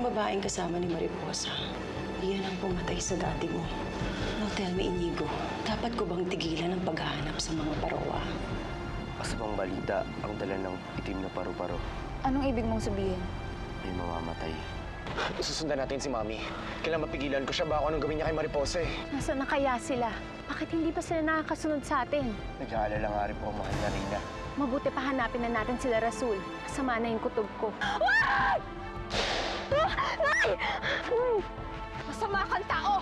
babaeng kasama ni Mariposa, iyan ang pumatay sa daddy mo. Now tell me, Inigo, dapat ko bang tigilan ang paghahanap sa mga parowa? Masabang balita ang dala ng itim na paru-paro. Anong ibig mong sabihin? May mamamatay. Susundan natin si Mami. Kailangan mapigilan ko siya. Baka anong gawin niya kay Mariposa eh. Nasaan na kaya sila? Bakit hindi pa sila nakakasunod sa atin? Nag-aalala nga rin po ang mahal na Reyna. Mabuti pa hanapin na natin sila, Rasul. Masama na yung kutob ko. Ay! Ay! Masama kang tao!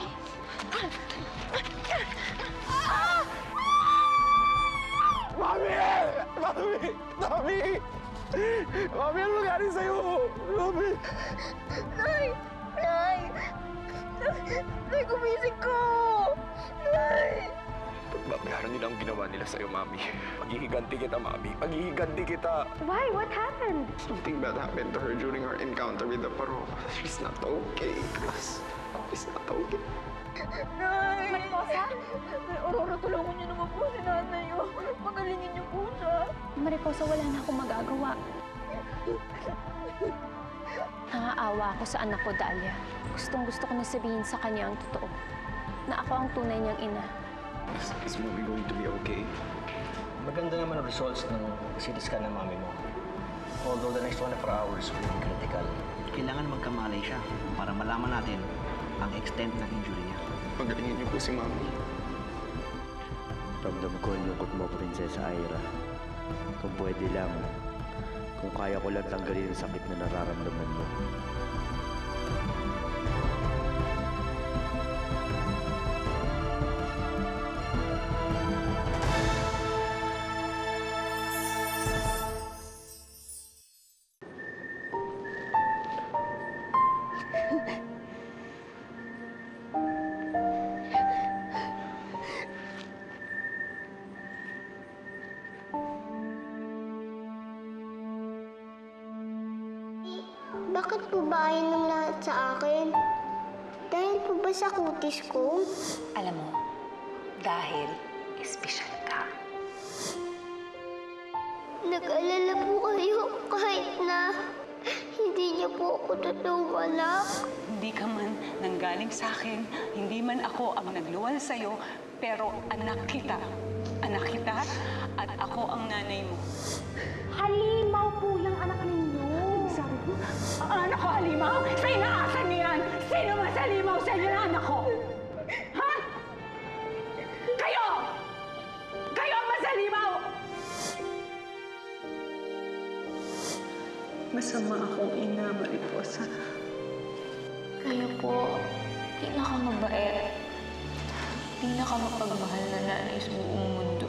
Mami! Mami! Mami! Mami, ano nangyari sa'yo? Mami! Nay! Nay! Nay, gumising ko! Nay! Pagbabayaran nila ang ginawa nila sa'yo, Mami. Paghihiganti kita, Mami. Paghihiganti kita. Why? What happened? Something bad happened to her during our encounter with the Paro. She's not okay. She's not okay. Nay! Mariposa? Nay, Aurora, tulungan niyo naman po si nanay. Pagalingin niyo po siya. Mariposa, wala na akong magagawa. Naaawa ako sa anak ko, Dahlia. Gustong-gusto ko na sabihin sa kanya ang totoo. Na ako ang tunay niyang ina. Is Mommy going to be okay? Maganda naman ang results ng CT scan ng mami mo. Although the next 24 hours will be critical. Kailangan magkamalay siya para malaman natin ang extent ng injury niya. Pagalingin niyo po si Mami. Ramdam ko ang lungkot mo, Prinsesa Aira. Kung pwede lang, kung kaya ko lang tanggalin ang sakit na nararamdaman mo. Bakit po ba ayaw ng lahat sa akin? Dahil po ba sa kutis ko? Alam mo, dahil espesyal ka. Nag-alala po kayo kahit na hindi niyo po ako totoong anak. Hindi ka man nanggaling sa akin, hindi man ako ang nagluwal sa'yo, pero anak kita. Anak kita at ako ang nanay mo. Halimaw po yung anak ninyo. Sabi ko, anak ko halimaw? Sa inaasan niyo yan? Sino mas halimaw sa inyo na anak ko? Ha? Kayo! Kayo ang mas halimaw! Masama akong ina, Mariposa. Kayo po, pinakamabait, pinakamapagmahal na nanay sa buong mundo.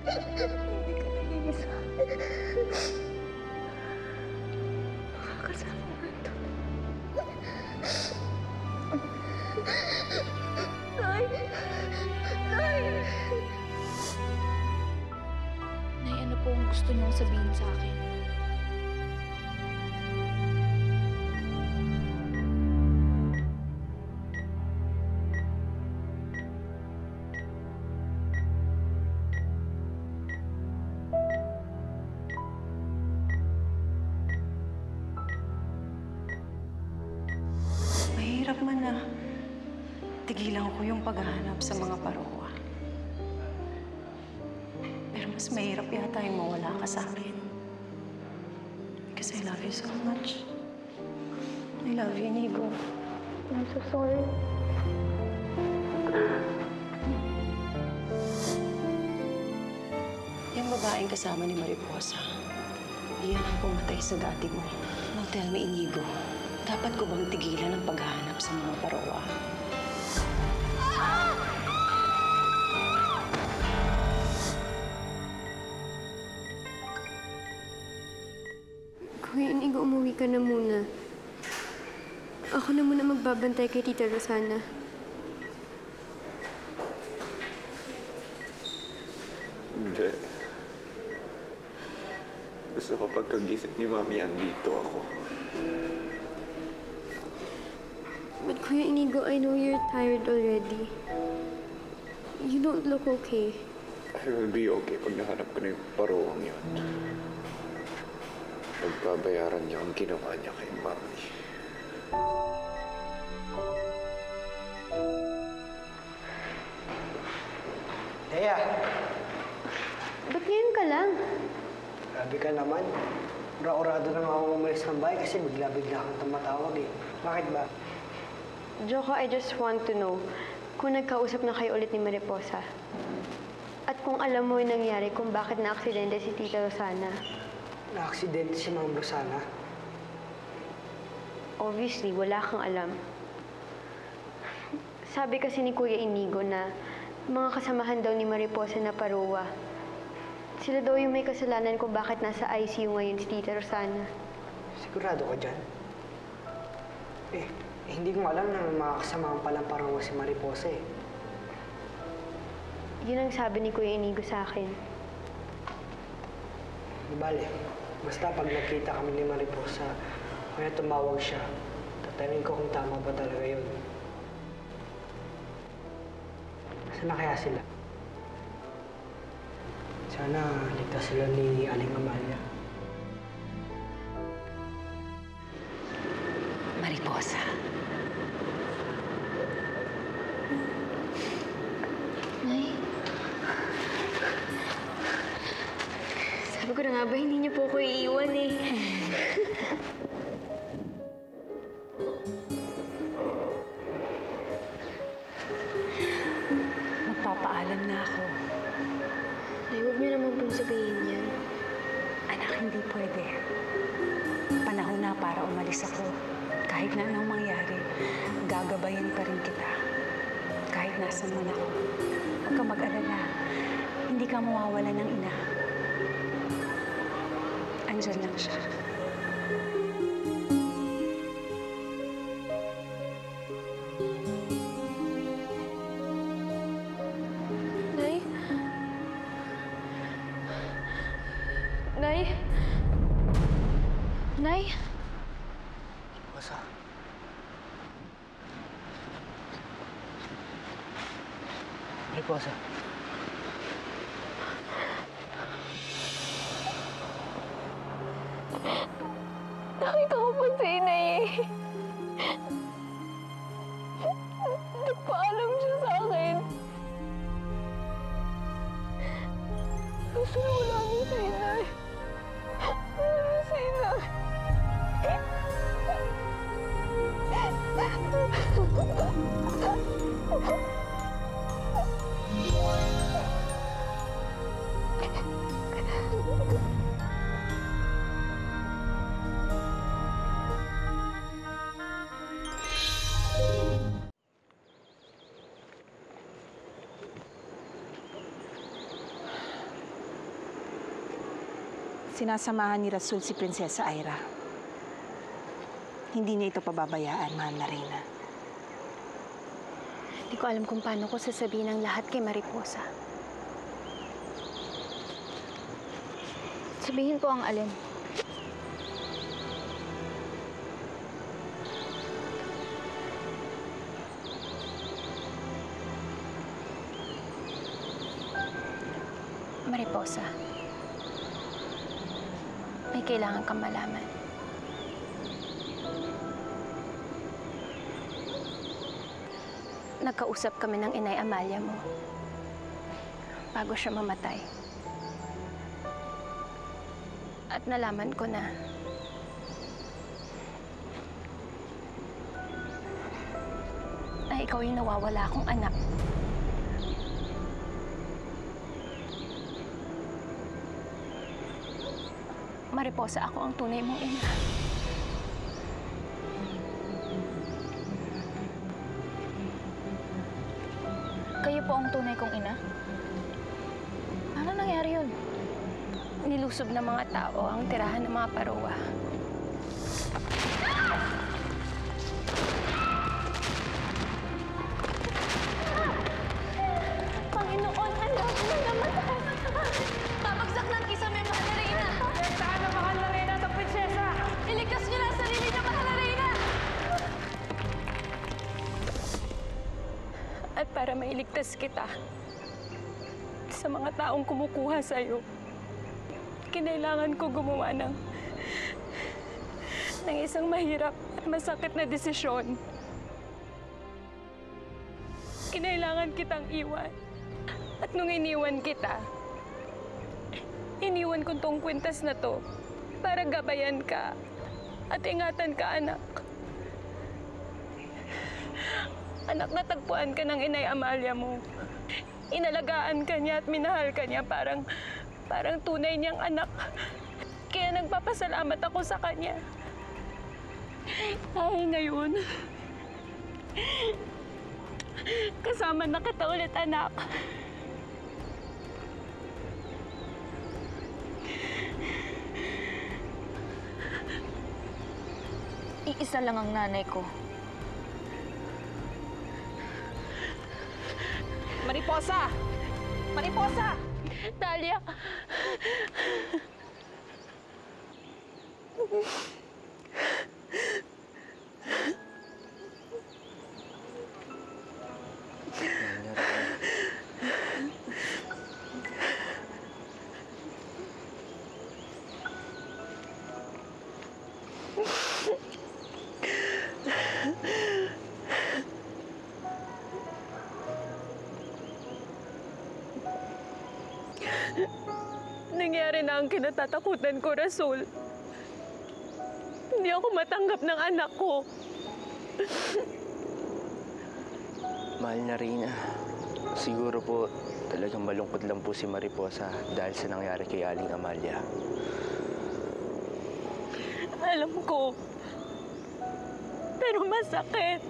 Hindi ka nag-iisa. Makakasama mo ito. Nay! Nay! Nay, ano po ang gusto niyong sabihin sa akin? Mahirap man na tigilan ko yung paghahanap sa mga parowa. Pero mas mahirap yata yung mawala ka sa akin. Because I love you so much. I love you, Inigo. I'm so sorry. Yung babaeng kasama ni Mariposa, iyan ang pumatay sa daddy mo. Now tell me, Inigo, dapat ko bang tigilan ang paghahanap sa mga parowa? Kuya Inigo, umuwi ka na muna. Ako na muna magbabantay kay Tita Rosana. Hindi. Gusto ko pagkagising ni Mami, andito ako. But Kuya Inigo, I know you're tired already. You don't look okay. I will be okay pag nahanap ko na yung paruwang yun. Pagbabayaran niya ang ginawa niya kay Mami. Leia! Ba't ngayon ka lang? Grabe ka naman. Ura-urado na nga ako umalis ng bahay kasi bigla-bigla kang tumatawag eh. Bakit ba? Joko, I just want to know kung nagkausap na kayo ulit ni Mariposa. At kung alam mo yung nangyari kung bakit na-aksidente si Tita Rosana. Na-aksidente si Ma'am Rosana. Obviously, wala kang alam. Sabi kasi ni Kuya Inigo na mga kasamahan daw ni Mariposa na paruwa. Sila daw yung may kasalanan kung bakit nasa ICU ngayon si Tita Rosana. Sigurado ka dyan? Hindi ko alam na mga kasamahan palang paruwa si Mariposa eh. Yun ang sabi ni Kuya Inigo sa akin. Di bale, basta pag nakita kami ni Mariposa, kaya tumawag siya, tatanungin ko kung tama ba talaga yun. Saan na kaya sila? Sana ligtas sila ni Aling Amalia. Mariposa. Nay? Sabi ko na nga ba, hindi niyo po ako iiwan eh. Magpapaalam na ako. Nay, huwag niyo naman pong sabihin yan. Anak, hindi pwede. Panahon na para umalis ako. Kahit na anong mangyari, gagabayan pa rin kita. Kahit nasan man ako. Huwag ka mag-alala. Hindi ka mawawala ng ina. Andyan lang siya. Nay? Nay? Nay? Mariposa. Mariposa. Nakita ko po si Inay eh. Nagpaalam siya sa akin. Gusto na wala niya si Inay. Wala niya si Inay. Sinasamahan ni Rasul si Prinsesa Aira. Hindi niya ito pababayaan, mahal na Reyna. Hindi ko alam kung paano ko sasabihin ang lahat kay Mariposa. Sabihin ko ang alin. Mariposa, may kailangan kang malaman. Nagkausap kami ng Inay Amalia mo bago siya mamatay. At nalaman ko na ikaw yung nawawala akong anak. Mariposa, ako ang tunay mong ina. Kayo po ang tunay kong ina? Paano nangyari yun? Nilusob ng mga tao ang tirahan ng mga paruwa. Panginoon, alam mo naman ako. Babagsak ng kisame, mahal na Reyna! Saan na mahal na Reyna at ang prinsesa? Iligtas niyo lang sarili niyo, mahal na Reyna! At para mailigtas kita, sa mga taong kumukuha sa'yo. Kinailangan ko gumawa ng isang mahirap at masakit na desisyon. Kinailangan kitang iwan. At nung iniwan kita, iniwan ko tong kwintas na to para gabayan ka at ingatan ka, anak. Anak, natagpuan ka ng Inay Amalia mo. Inalagaan ka niya at minahal ka niya parang tunay niyang anak. Kaya nagpapasalamat ako sa kanya. Ay, ngayon, kasama na kita ulit, anak. Iisa lang ang nanay ko. Mariposa! Mariposa! Talia! Nangyari na ang kinatatakutan ko, Rasul. Hindi ako matanggap ng anak ko. Mahal na Reyna, siguro po talagang malungkot lang po si Mariposa dahil sa nangyari kay Aling Amalia. Alam ko. Pero masakit.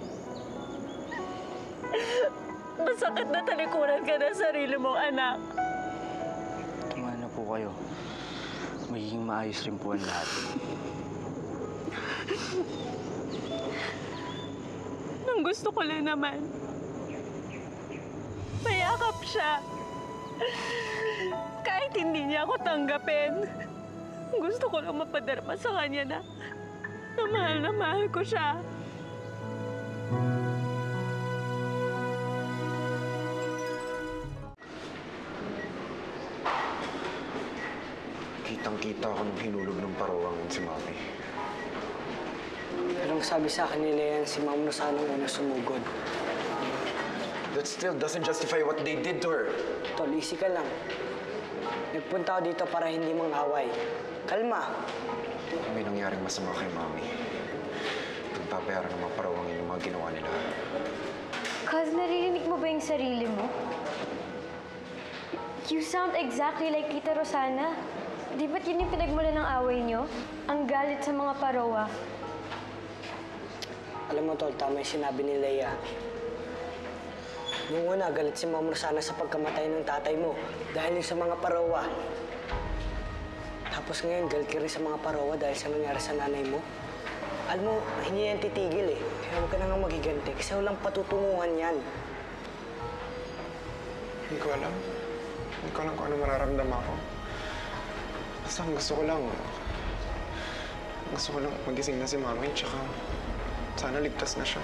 Masakit na talikuran ka ng sarili mong anak. Tuma na po kayo. Magiging maayos rin po ang lahat. Ang gusto ko lang naman, mayakap siya. Kahit hindi niya ako tanggapin, gusto ko lang mapadarama sa kanya na mahal ko siya. Kitang-kita ako nung hinulog ng parawang yun si Mami. Pero ang sabi sa akin nila yan, si Ma'am Rosana ang una sumugod. That still doesn't justify what they did to her. Tol, easy ka lang. Nagpunta ako dito para hindi mang-away. Kalma. May nangyaring masama kay Mami. Pagpapayaran ng mga parawangin yung mga ginawa nila. Cuz, naririnig mo ba yung sarili mo? You sound exactly like Tita Rosana. Di ba't yun yung pinagmula ng away nyo? Ang galit sa mga parowa. Alam mo, Tol, tama yung sinabi ni Leia. Nung una, galit si Ma'am Rosana sa pagkamatay ng tatay mo dahil yung sa mga parowa. Tapos ngayon, galit ka rin sa mga parowa dahil sa nangyari sa nanay mo. Alam mo, hindi yan titigil eh. Kaya huwag ka na nga magiganti kasi walang patutunguhan yan. Hindi ko alam. Hindi ko alam kung ano mararamdaman ko. Basta gusto ko lang magising na si Mami, tsaka sana ligtas na siya.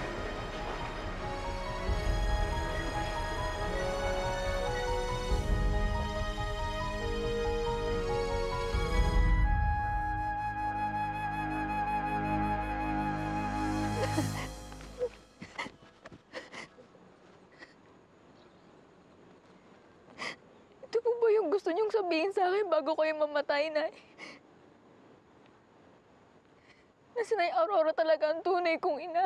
Ito po ba yung gusto niyong sabihin sa akin bago kayo mamatay, Nay? Na si Nay Aurora talaga ang tunay kong ina.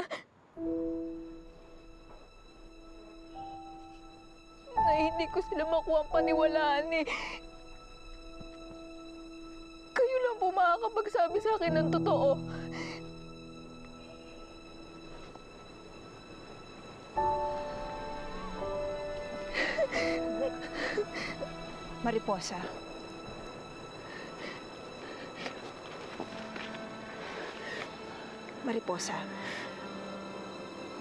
Na hindi ko sila makuha ang paniwalaan eh. Kayo lang po makakapagsabi sa akin ng totoo. Mariposa. Mariposa,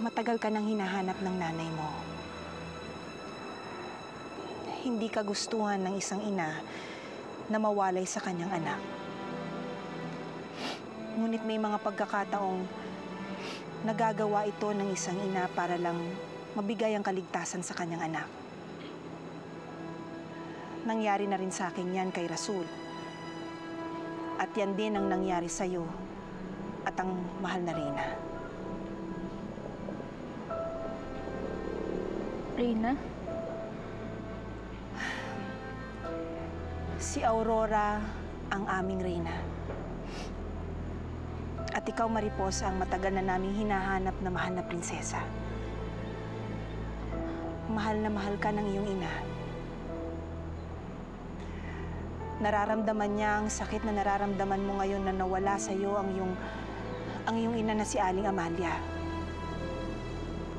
matagal ka nang hinahanap ng nanay mo. Hindi kagustuhan ng isang ina na mawalay sa kanyang anak. Ngunit may mga pagkakataong nagagawa ito ng isang ina para lang mabigay ang kaligtasan sa kanyang anak. Nangyari na rin sa akin yan kay Rasul. At yan din ang nangyari sa'yo at ang mahal na Reyna. Reyna? Si Aurora ang aming Reyna. At ikaw, Mariposa, ang matagal na naming hinahanap na mahal na prinsesa. Mahal na mahal ka ng iyong ina. Nararamdaman niya ang sakit na nararamdaman mo ngayon na nawala sa iyo ang iyong ina na si Aling Amalia.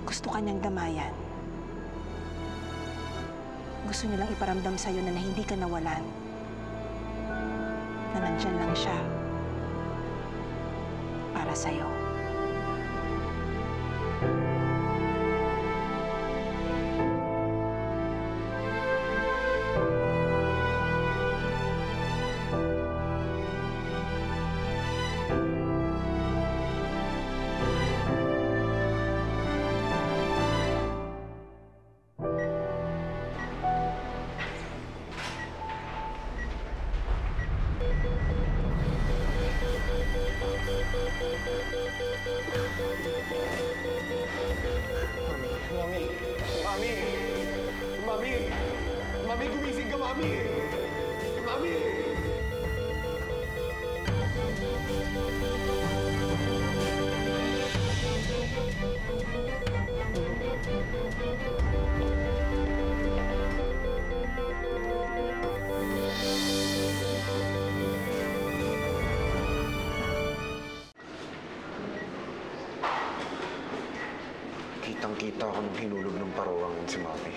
Gusto ka niyang damayan. Gusto nilang iparamdam sa iyo na hindi ka nawalan. Na nandyan lang siya para sa iyo. Mami! Mami! Mami! Mami, gumising ka, Mami! Mami! Kitang-kita ako nung hinulog ng parawang si Mami.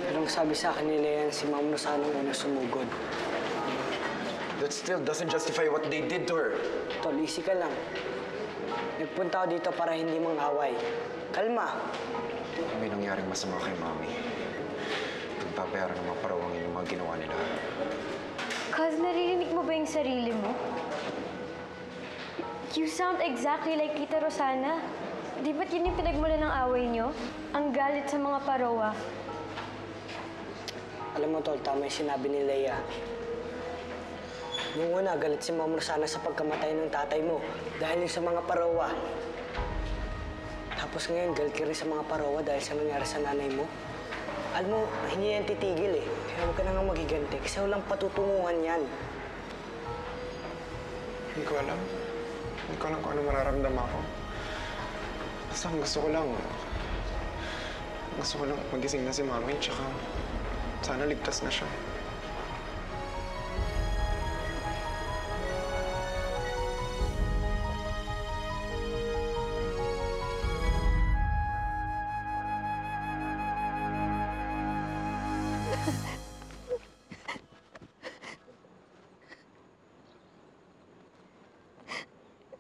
Pero ang sabi sa akin nila yan, si Ma'am Rosana ang unang sumugod. That still doesn't justify what they did to her. Tol, easy ka lang. Nagpunta ako dito para hindi mang-away. Kalma. May nangyaring masama kay Mami. Nagpapayaran ng mga parawangin yung mga ginawa nila. Cuz, naririnig mo ba yung sarili mo? You sound exactly like Tita Rosana. Di ba't yun yung pinagmula ng away nyo? Ang galit sa mga parowa. Alam mo, Tol, tama yung sinabi ni Leia. Nung una, galit si Ma'am Rosana sa pagkamatay ng tatay mo dahil yung sa mga parowa. Tapos ngayon, galit ka rin sa mga parowa dahil sa nangyari sa nanay mo. Alam mo, hindi yan titigil eh. Kaya huwag ka na nga magiganti kasi walang patutunguhan yan. Hindi ko alam. Hindi ko alam kung ano mararamdaman ko. Basta gusto ko lang magising na si Mami, tsaka sana ligtas na siya.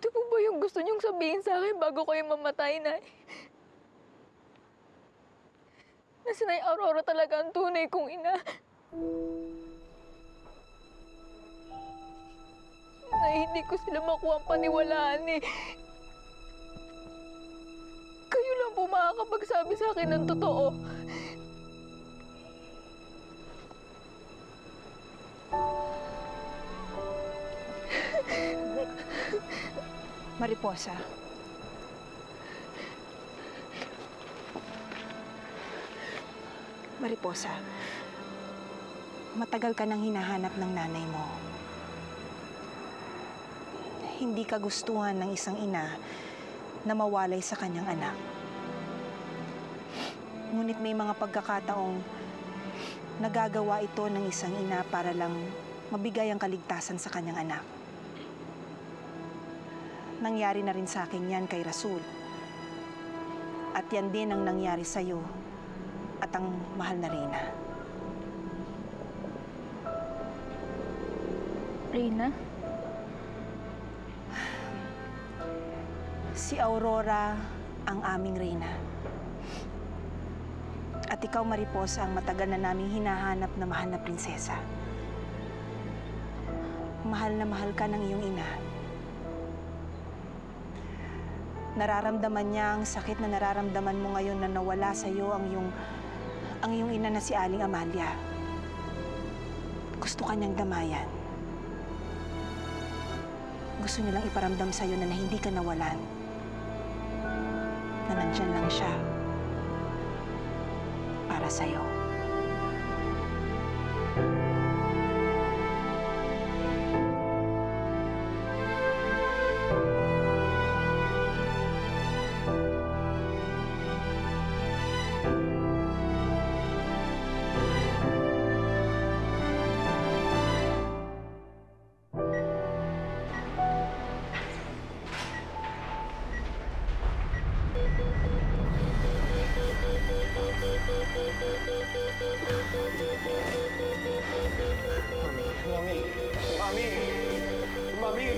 Ito po ba yung gusto niyong sabihin sa akin bago kayo mamatay, Nay? Na si Nay Aurora talaga ang tunay kong ina. Na hindi ko sila makuha ang paniwalaan eh. Kayo lang po makakapagsabi sa akin ng totoo. Mariposa. Mariposa, matagal ka nang hinahanap ng nanay mo. Hindi kagustuhan ng isang ina na mawalay sa kanyang anak. Ngunit may mga pagkakataong nagagawa ito ng isang ina para lang mabigay ang kaligtasan sa kanyang anak. Nangyari na rin sa akin yan kay Rasul. At yan din ang nangyari sa'yo at ang mahal na Reyna. Reyna? Si Aurora ang aming Reyna. At ikaw, Mariposa, ang matagal na naming hinahanap na mahal na prinsesa. Mahal na mahal ka ng iyong ina. Nararamdaman niya ang sakit na nararamdaman mo ngayon na nawala sa iyo ang ang iyong ina na si Aling Amalia. Gusto kanyang damayan. Gusto nilang iparamdam sa'yo na hindi ka nawalan. Na nandyan lang siya. Para sa'yo. Mami! Mami! Mami!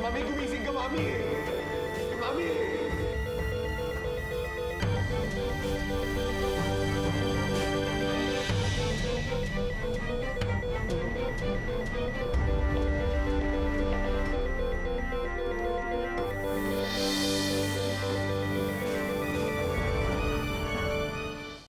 Mami, gumising ka, Mami! Mami!